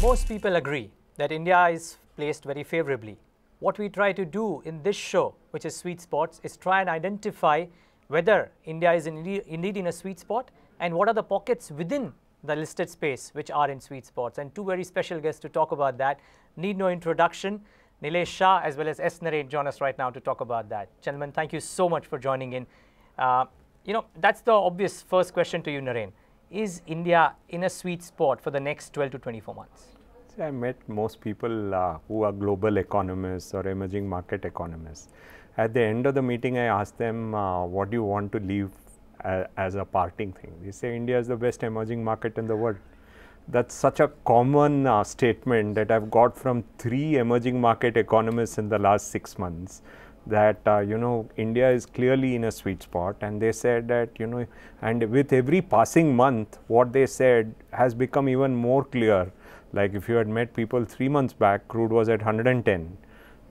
Most people agree that India is placed very favorably. What we try to do in this show, which is Sweet Spots, is try and identify whether India is indeed in a sweet spot and what are the pockets within the listed space which are in sweet spots. And two very special guests to talk about that. Need no introduction. Nilesh Shah as well as Naren join us right now to talk about that. Gentlemen, thank you so much for joining in. That's the obvious first question to you, Naren. Is India in a sweet spot for the next 12 to 24 months? See, I met most people who are global economists or emerging market economists. At the end of the meeting, I asked them, what do you want to leave as a parting thing? They say India is the best emerging market in the world. That's such a common statement that I've got from 3 emerging market economists in the last 6 months. That India is clearly in a sweet spot, and they said that and with every passing month, what they said has become even more clear. Like if you had met people 3 months back, crude was at 110.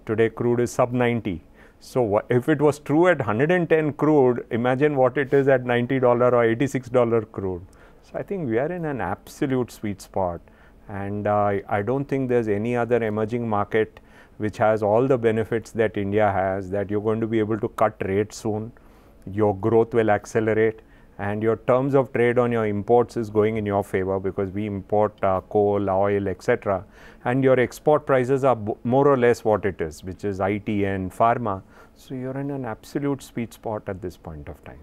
Today, crude is sub 90. So if it was true at 110 crude, imagine what it is at $90 or $86 crude. So I think we are in an absolute sweet spot, and I don't think there's any other emerging market which has all the benefits that India has, that you're going to be able to cut rates soon, your growth will accelerate, and your terms of trade on your imports is going in your favor because we import coal, oil, etc. And your export prices are more or less what it is, which is IT and pharma. So you're in an absolute sweet spot at this point of time.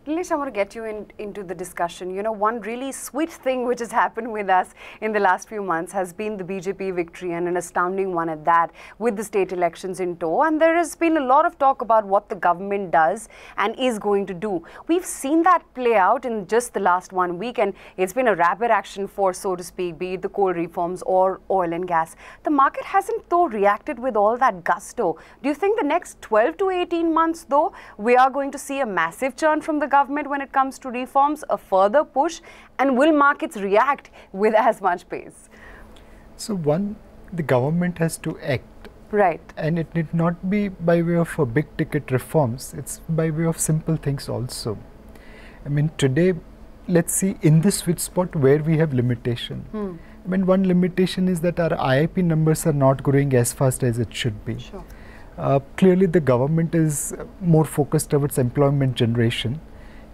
Nilesh, I want to get you into the discussion. One really sweet thing which has happened with us in the last few months has been the BJP victory, and an astounding one at that, with the state elections in tow. And there has been a lot of talk about what the government does and is going to do. We've seen that play out in just the last 1 week, and it's been a rapid action force, so to speak, be it the coal reforms or oil and gas. The market hasn't, though, reacted with all that gusto. Do you think the next 12 to 18 months, though, we are going to see a massive churn from the government when it comes to reforms, a further push, and will markets react with as much pace? So one, the government has to act. Right. And it need not be by way of big ticket reforms, it's by way of simple things also. I mean, today, let's see in this sweet spot where we have limitation. I mean, one limitation is that our IIP numbers are not growing as fast as it should be. Sure. Clearly, the government is more focused towards employment generation,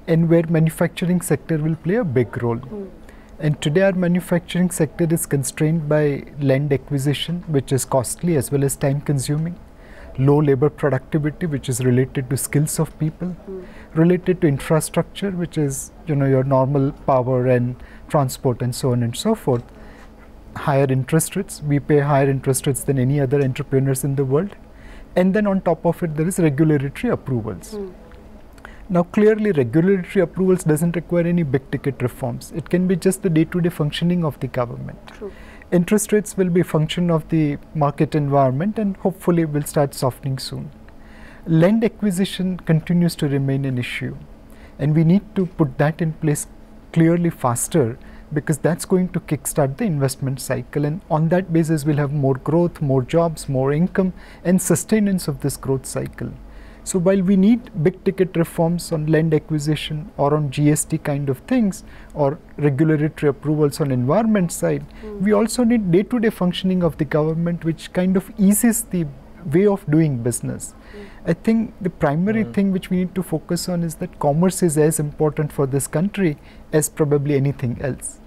and where manufacturing sector will play a big role. And today our manufacturing sector is constrained by land acquisition, which is costly as well as time consuming, low labor productivity, which is related to skills of people, related to infrastructure, which is your normal power and transport and so on and so forth, higher interest rates. We pay higher interest rates than any other entrepreneurs in the world. And then on top of it, there is regulatory approvals. Now, clearly, regulatory approvals doesn't require any big ticket reforms. It can be just the day-to-day functioning of the government. True. Interest rates will be a function of the market environment, and hopefully will start softening soon. Land acquisition continues to remain an issue, and we need to put that in place clearly faster, because that's going to kickstart the investment cycle, and on that basis we'll have more growth, more jobs, more income, and sustenance of this growth cycle. So while we need big ticket reforms on land acquisition or on GST kind of things, or regulatory approvals on environment side, we also need day-to-day functioning of the government, which kind of eases the way of doing business. I think the primary thing which we need to focus on is that commerce is as important for this country as probably anything else.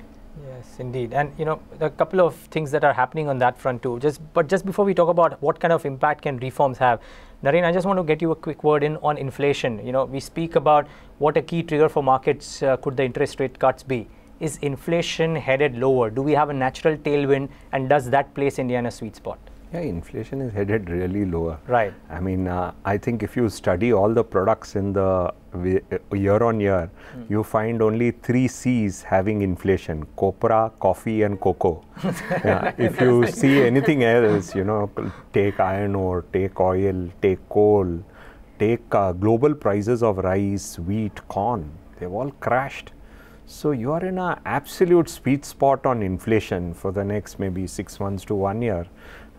Yes, indeed. And there are a couple of things that are happening on that front too. But just before we talk about what kind of impact can reforms have, Naren, I just want to get you a quick word in on inflation. We speak about what a key trigger for markets could the interest rate cuts be. Is inflation headed lower? Do we have a natural tailwind, and does that place India in a sweet spot? Yeah, inflation is headed really lower. Right. I mean, I think if you study all the products in the year on year, you find only 3 C's having inflation: copra, coffee, and cocoa. If you see anything else, take iron ore, take oil, take coal, take global prices of rice, wheat, corn, they've all crashed. So you are in an absolute sweet spot on inflation for the next maybe 6 months to 1 year.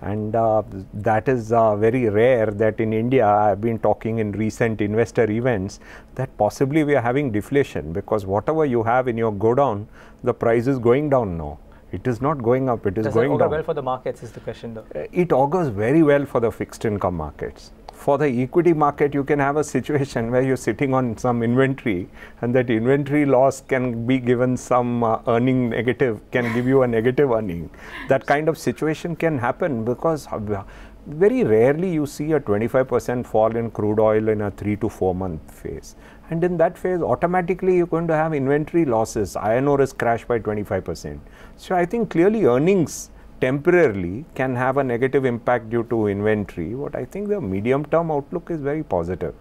And that is very rare that in India, I've been talking in recent investor events that possibly we are having deflation, because whatever you have in your godown, the price is going down now. It is not going up, it is Does going that augur down. well for the markets is the question though? It augurs very well for the fixed income markets. For the equity market, you can have a situation where you're sitting on some inventory, and that inventory loss can be given some earning negative, can give you a negative earning. That kind of situation can happen because very rarely you see a 25% fall in crude oil in a 3 to 4 month phase. And in that phase, automatically you're going to have inventory losses. Iron ore is crashed by 25%. So I think clearly earnings temporarily can have a negative impact due to inventory. But I think the medium term outlook is very positive.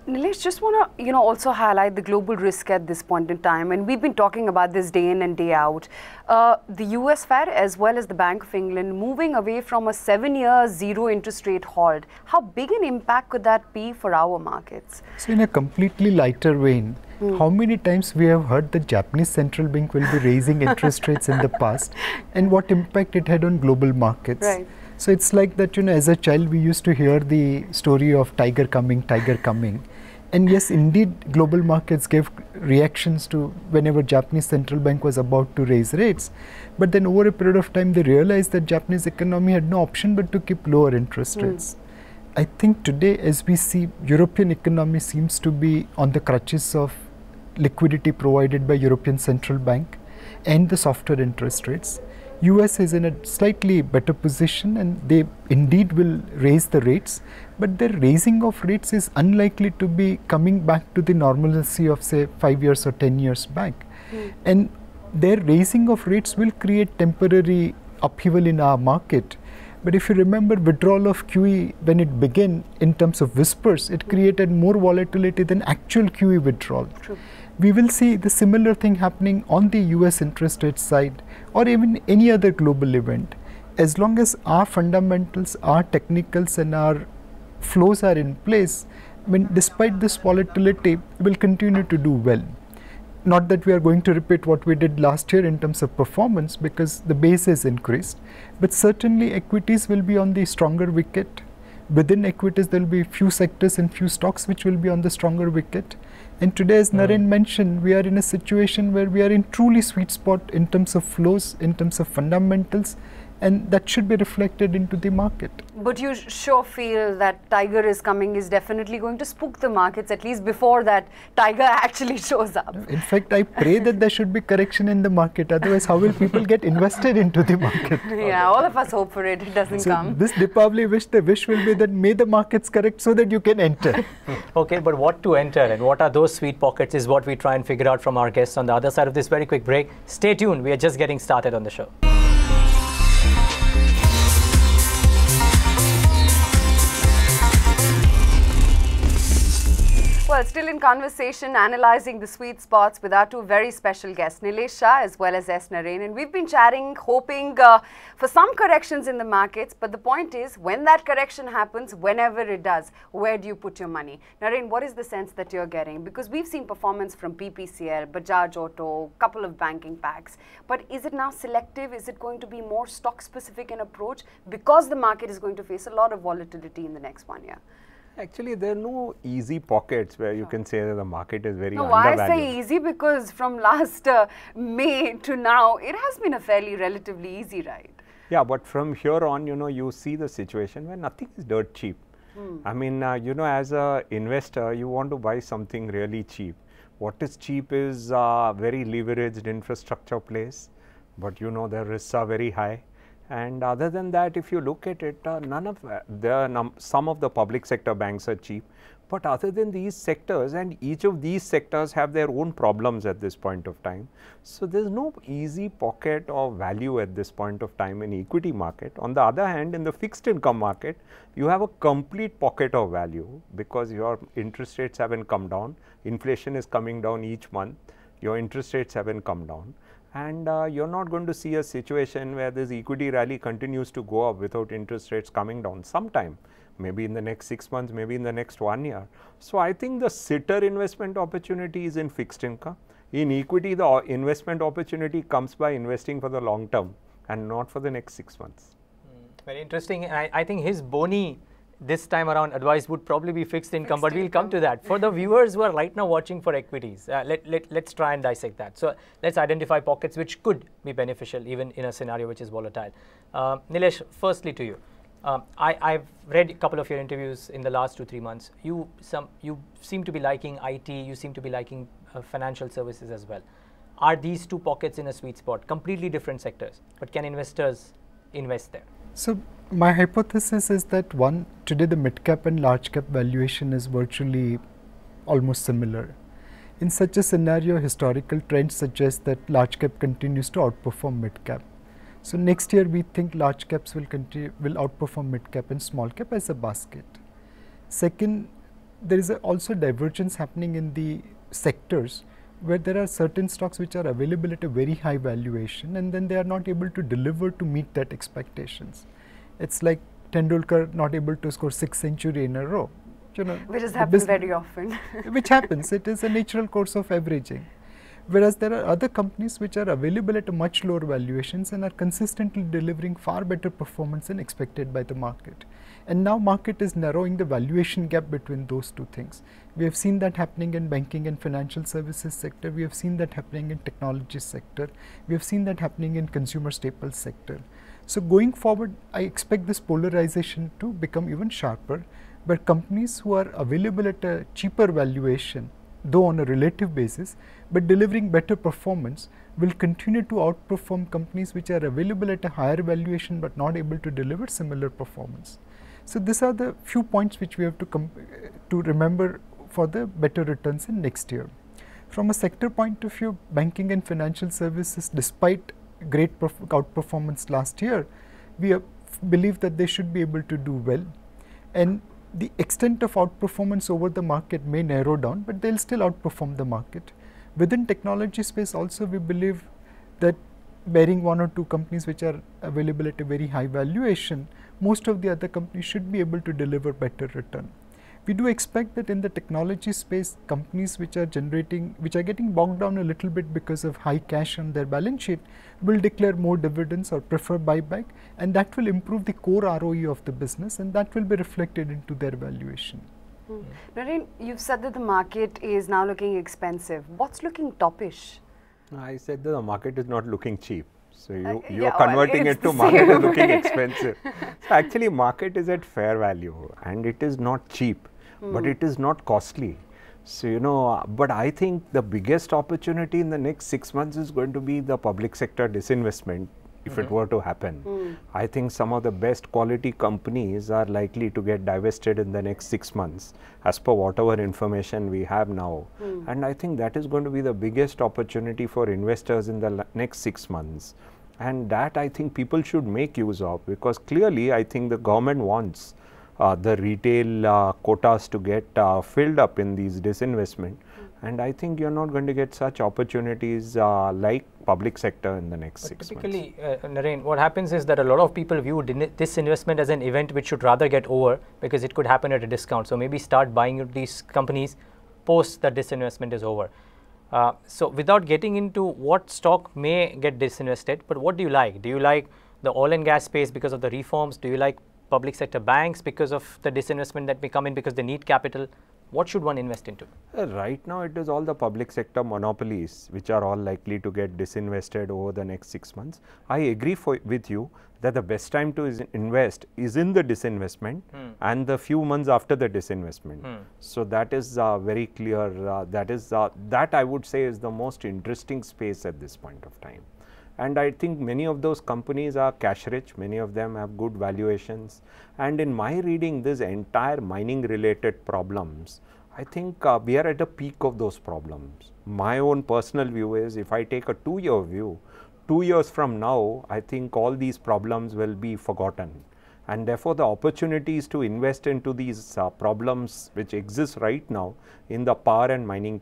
Nilesh, just want to, also highlight the global risk at this point in time, and we've been talking about this day in and day out. The US Fed as well as the Bank of England moving away from a 7-year zero interest rate hold. How big an impact could that be for our markets? So in a completely lighter vein, how many times we have heard the Japanese central bank will be raising interest rates in the past, and what impact it had on global markets? Right. So it's like that, as a child we used to hear the story of tiger coming, tiger coming. And yes, indeed, global markets gave reactions to whenever Japanese central bank was about to raise rates. But then over a period of time, they realized that Japanese economy had no option but to keep lower interest rates. I think today, as we see, European economy seems to be on the crutches of liquidity provided by European Central Bank and the softer interest rates. US is in a slightly better position, and they indeed will raise the rates, but their raising of rates is unlikely to be coming back to the normalcy of say 5 years or 10 years back. And their raising of rates will create temporary upheaval in our market. But if you remember withdrawal of QE when it began in terms of whispers, it created more volatility than actual QE withdrawal. True. We will see the similar thing happening on the US interest rate side or even any other global event. As long as our fundamentals, our technicals and our flows are in place, despite this volatility, we will continue to do well. Not that we are going to repeat what we did last year in terms of performance because the base has increased, but certainly equities will be on the stronger wicket. Within equities, there will be few sectors and few stocks which will be on the stronger wicket. And today, as Naren mentioned, we are in a situation where we are in truly sweet spot in terms of flows, in terms of fundamentals, and that should be reflected into the market. But you sure feel that tiger is coming is definitely going to spook the markets at least before that tiger actually shows up. In fact, I pray that there should be correction in the market. Otherwise, how will people get invested into the market? Yeah, all of us hope for it. It doesn't come. This Deepavali wish, the wish will be that may the markets correct so that you can enter. Okay, but what to enter and what are those sweet pockets is what we try and figure out from our guests on the other side of this very quick break. Stay tuned. We are just getting started on the show. Well, still in conversation, analysing the sweet spots with our two very special guests, Nilesh Shah as well as Naren. And we've been chatting, hoping for some corrections in the markets. But the point is, when that correction happens, whenever it does, where do you put your money? Naren, what is the sense that you're getting? Because we've seen performance from PPCL, Bajaj Auto, couple of banking packs. But is it now selective? Is it going to be more stock-specific in approach? Because the market is going to face a lot of volatility in the next 1 year. Actually, there are no easy pockets where you can say that the market is very undervalued. undervalued. Why I say easy? Because from last May to now, it has been a fairly relatively easy ride. Yeah, but from here on, you see the situation where nothing is dirt cheap. I mean, as an investor, you want to buy something really cheap. What is cheap is very leveraged infrastructure plays, but the risks are very high. And other than that, if you look at it, some of the public sector banks are cheap. But other than these sectors, and each of these sectors have their own problems at this point of time. So there's no easy pocket of value at this point of time in equity market. On the other hand, in the fixed income market, you have a complete pocket of value because your interest rates haven't come down. Inflation is coming down each month. Your interest rates haven't come down. And you're not going to see a situation where this equity rally continues to go up without interest rates coming down sometime, maybe in the next 6 months, maybe in the next 1 year. So I think the sitter investment opportunity is in fixed income. In equity, the investment opportunity comes by investing for the long term and not for the next 6 months. Very interesting. I think his bony this time around advice would probably be fixed income, but we'll come to that. For the viewers who are right now watching for equities, let's try and dissect that. So let's identify pockets which could be beneficial even in a scenario which is volatile. Nilesh, firstly to you. I've read a couple of your interviews in the last 2-3 months. You seem to be liking IT, you seem to be liking financial services as well. Are these two pockets in a sweet spot? Completely different sectors, but can investors invest there? So my hypothesis is that today the mid cap and large cap valuation is virtually almost similar. In such a scenario, historical trends suggest that large cap continues to outperform mid cap. So next year we think large caps will outperform mid cap and small cap as a basket. Second, there is also divergence happening in the sectors where there are certain stocks which are available at a very high valuation and then they are not able to deliver to meet that expectations. It's like Tendulkar not able to score 6th century in a row. Which has happened very often. Which happens, it is a natural course of averaging. Whereas there are other companies which are available at a much lower valuations and are consistently delivering far better performance than expected by the market. And now market is narrowing the valuation gap between those two things. We have seen that happening in banking and financial services sector. We have seen that happening in technology sector. We have seen that happening in consumer staples sector. So going forward, I expect this polarization to become even sharper, where companies who are available at a cheaper valuation, though on a relative basis, but delivering better performance, will continue to outperform companies which are available at a higher valuation but not able to deliver similar performance. So these are the few points which we have to remember for the better returns in next year. From a sector point of view, banking and financial services, despite great outperformance last year, we believe that they should be able to do well. And the extent of outperformance over the market may narrow down, but they'll still outperform the market. Within technology space also, we believe that barring one or two companies which are available at a very high valuation, most of the other companies should be able to deliver better return. We do expect that in the technology space, companies which are getting bogged down a little bit because of high cash on their balance sheet will declare more dividends or prefer buyback, and that will improve the core ROE of the business, and that will be reflected into their valuation. Naren, you've said that the market is now looking expensive. What's looking toppish? I said that the market is not looking cheap. So you yeah, are converting well, it to market is looking expensive. So actually market is at fair value and it is not cheap, but it is not costly. So but I think the biggest opportunity in the next 6 months is going to be the public sector disinvestment if it were to happen. I think some of the best quality companies are likely to get divested in the next 6 months as per whatever information we have now. And I think that is going to be the biggest opportunity for investors in the next 6 months. And that I think people should make use of, because clearly I think the government wants the retail quotas to get filled up in these disinvestment. And I think you're not going to get such opportunities like public sector in the next 6 months. Typically, Naren, what happens is that a lot of people view this investment as an event which should rather get over because it could happen at a discount. So maybe start buying these companies post that disinvestment is over. So without getting into what stock may get disinvested, but what do you like? Do you like the oil and gas space because of the reforms? Do you like public sector banks because of the disinvestment that may come in because they need capital? What should one invest into? Right now it is all the public sector monopolies which are all likely to get disinvested over the next 6 months. I agree with you that the best time to invest is in the disinvestment and the few months after the disinvestment. So that is very clear. That I would say is the most interesting space at this point of time. And I think many of those companies are cash rich, many of them have good valuations. And in my reading, this entire mining related problems, I think we are at a peak of those problems. My own personal view is, if I take a 2-year view, 2 years from now, I think all these problems will be forgotten. And therefore, the opportunities to invest into these problems which exist right now in the power and mining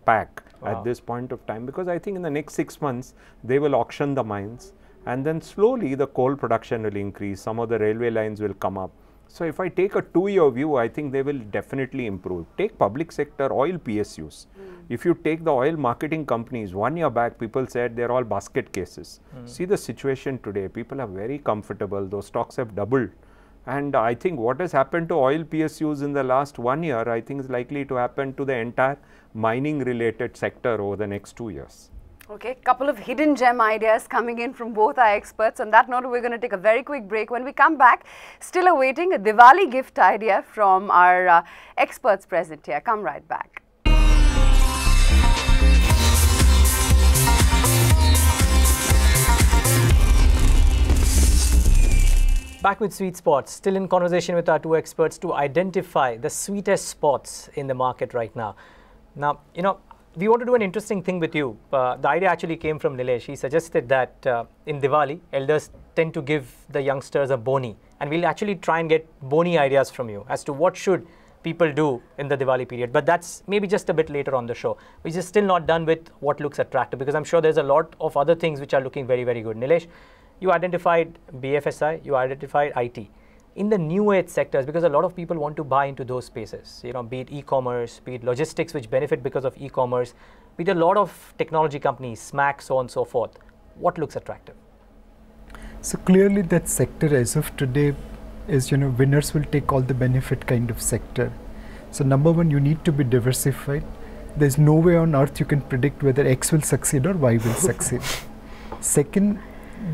pack at this point of time, because I think in the next 6 months they will auction the mines and then slowly the coal production will increase, some of the railway lines will come up. So if I take a 2-year view, I think they will definitely improve. Take public sector oil PSUs. If you take the oil marketing companies, 1 year back people said they're all basket cases. See the situation today, people are very comfortable, those stocks have doubled. And I think what has happened to oil PSUs in the last 1 year, I think is likely to happen to the entire mining related sector over the next 2 years. Okay, couple of hidden gem ideas coming in from both our experts. On that note, we're going to take a very quick break. When we come back, still awaiting a Diwali gift idea from our experts present here. Come right back. Back with Sweet Spots, still in conversation with our two experts to identify the sweetest spots in the market right now. Now, we want to do an interesting thing with you. The idea actually came from Nilesh. He suggested that in Diwali, elders tend to give the youngsters a boni. And we'll actually try and get boni ideas from you as to what should people do in the Diwali period. But that's maybe just a bit later on the show. We're just still not done with what looks attractive, because I'm sure there's a lot of other things which are looking very, very good. Nilesh, you identified BFSI, you identified IT. In the new age sectors, because a lot of people want to buy into those spaces, be it e-commerce, be it logistics which benefit because of e-commerce, be it a lot of technology companies, SMAC, so on and so forth. What looks attractive? So clearly that sector as of today is, winners will take all the benefit kind of sector. So number one, you need to be diversified. There's no way on earth you can predict whether X will succeed or Y will succeed. Second,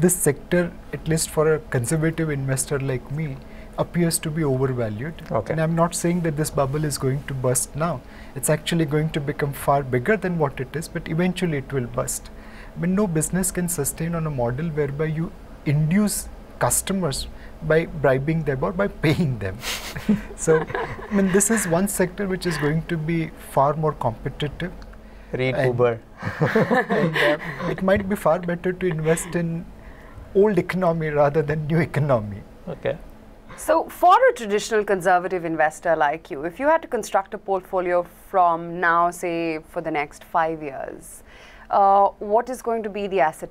this sector, at least for a conservative investor like me, appears to be overvalued. Okay. And I'm not saying that this bubble is going to burst now. It's actually going to become far bigger than what it is, but eventually it will burst. But no business can sustain on a model whereby you induce customers by bribing them or by paying them. So, this is one sector which is going to be far more competitive. Read Uber. And it might be far better to invest in old economy rather than new economy. Okay. So for a traditional conservative investor like you, if you had to construct a portfolio from now, say, for the next 5 years, what is going to be the asset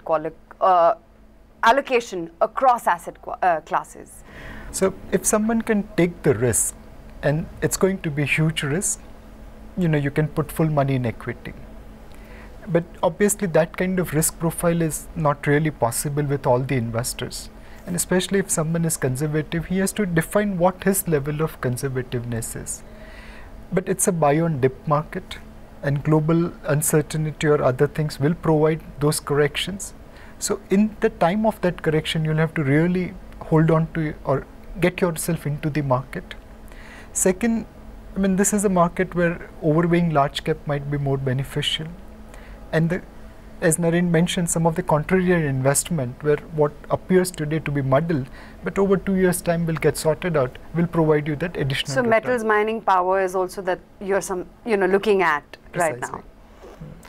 allocation across asset classes? So if someone can take the risk, and it's going to be a huge risk, you can put full money in equity. But obviously that kind of risk profile is not really possible with all the investors. And especially if someone is conservative, he has to define what his level of conservativeness is. But it's a buy on dip market, and global uncertainty or other things will provide those corrections. So in the time of that correction, you'll have to really hold on to or get yourself into the market. Second, this is a market where overweighing large cap might be more beneficial. And as Naren mentioned, some of the contrarian investment, where what appears today to be muddled, but over 2 years' time will get sorted out, will provide you that additional So return. metals mining power is also that you're looking at right now.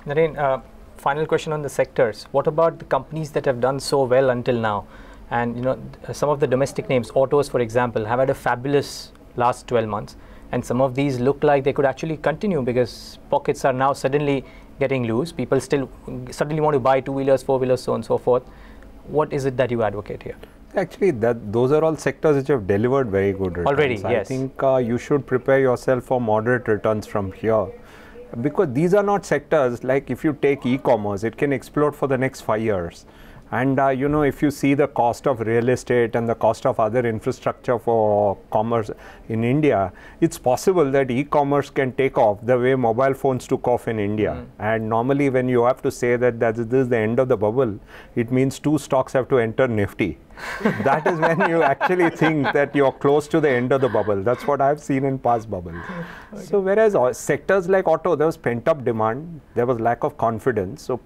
Naren, final question on the sectors. What about the companies that have done so well until now? And some of the domestic names, autos for example, have had a fabulous last 12 months. And some of these look like they could actually continue because pockets are now suddenly getting loose. People still suddenly want to buy two-wheelers, four-wheelers, so on and so forth. What is it that you advocate here? Actually, those are all sectors which have delivered very good returns. Already, yes. I think you should prepare yourself for moderate returns from here. Because these are not sectors like if you take e-commerce, it can explode for the next 5 years. And if you see the cost of real estate and the cost of other infrastructure for commerce in India, it's possible that e-commerce can take off the way mobile phones took off in India. And normally when you have to say that this is the end of the bubble, it means 2 stocks have to enter Nifty. That is when you actually think that you're close to the end of the bubble. That's what I've seen in past bubbles. Okay. So whereas sectors like auto, there was pent-up demand, there was lack of confidence. So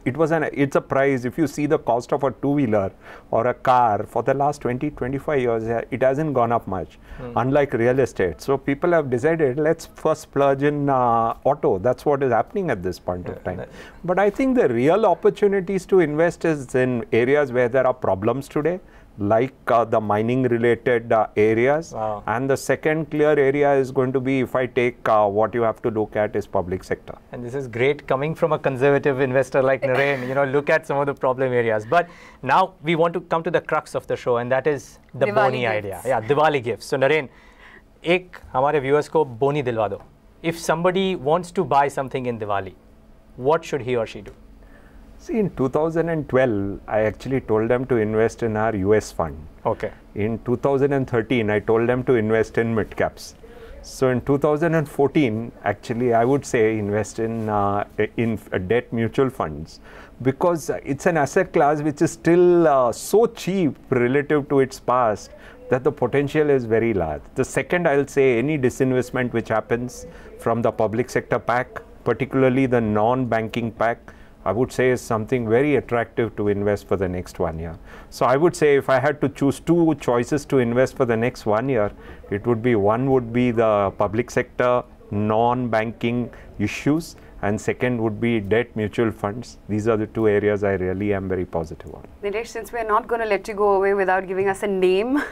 it's a price. If you see the cost of a two-wheeler or a car for the last 20-25 years, it hasn't gone up much, unlike real estate. So people have decided, let's first splurge in auto. That's what is happening at this point of time. But I think the real opportunities to invest is in areas where there are problems today, like the mining related areas. Wow. And the second clear area is going to be, if I take what you have to look at is public sector. And this is great coming from a conservative investor like Naren, look at some of the problem areas. But now we want to come to the crux of the show, and that is the Diwali boni gifts. idea. Yeah, Diwali gifts. So Naren, हमारे viewers को boni दिलवा दो. If somebody wants to buy something in Diwali, what should he or she do? See, in 2012, I actually told them to invest in our US fund. Okay. In 2013, I told them to invest in mid caps. So in 2014, actually, I would say invest in debt mutual funds, because it's an asset class which is still so cheap relative to its past that the potential is very large. The second, I'll say, any disinvestment which happens from the public sector pack, particularly the non-banking pack, I would say is something very attractive to invest for the next 1 year. So I would say if I had to choose two choices to invest for the next 1 year, it would be, one would be the public sector non-banking issues, and second would be debt mutual funds. These are the two areas I really am very positive on. Nilesh, since we are not going to let you go away without giving us a name,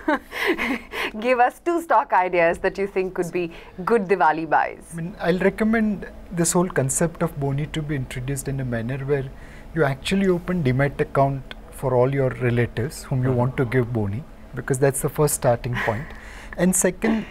give us two stock ideas that you think could be good Diwali buys. I mean, I'll recommend this whole concept of Boni to be introduced in a manner where you actually open Demat account for all your relatives whom you want to give Boni, because that's the first starting point. And second,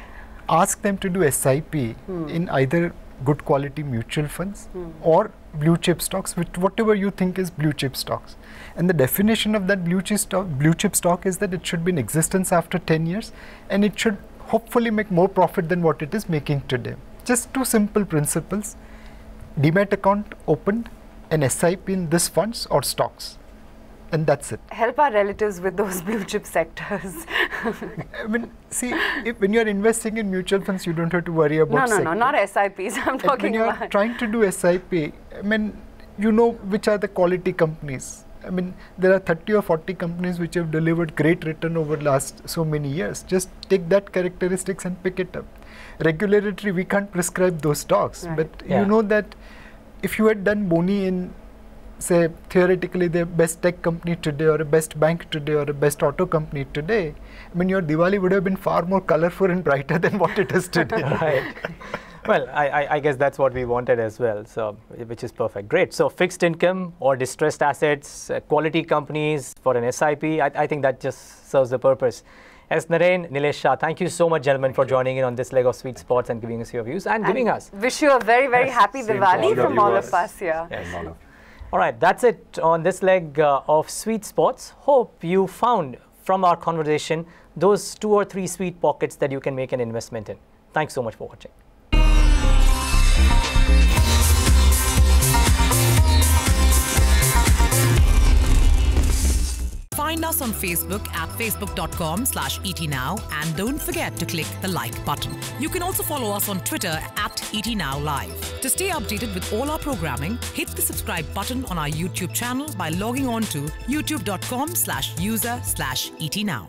ask them to do SIP in either good quality mutual funds or blue chip stocks, which whatever you think is blue chip stocks. And the definition of that blue chip stock is that it should be in existence after 10 years and it should hopefully make more profit than what it is making today. Just two simple principles: Demat account opened, and SIP in this funds or stocks. And that's it. Help our relatives with those blue chip sectors. I mean, see, when you're investing in mutual funds, you don't have to worry about No, not SIPs. I'm talking about. When you're trying to do SIP, I mean, you know which are the quality companies. I mean, there are 30 or 40 companies which have delivered great return over last so many years. Just take that characteristics and pick it up. Regulatory, we can't prescribe those stocks, right. but you know that if you had done Boni in, say, theoretically the best tech company today, or a best bank today, or a best auto company today, I mean, your Diwali would have been far more colorful and brighter than what it is today. Right. Well, I guess that's what we wanted as well, so which is perfect. Great. So fixed income or distressed assets, quality companies for an SIP, I think that just serves the purpose. As Naren, Nilesh, Shah, thank you so much, gentlemen, for joining in on this leg of Sweet Spots and giving us your views and giving us. Wish you a very, very happy Diwali from all of us here. Yes. All right, that's it on this leg of Sweet Spots. Hope you found from our conversation those 2 or 3 sweet pockets that you can make an investment in. Thanks so much for watching. Find us on Facebook at facebook.com/ETNow, and don't forget to click the like button. You can also follow us on Twitter at ETNowLive. To stay updated with all our programming, hit the subscribe button on our YouTube channel by logging on to youtube.com/user/ETNow.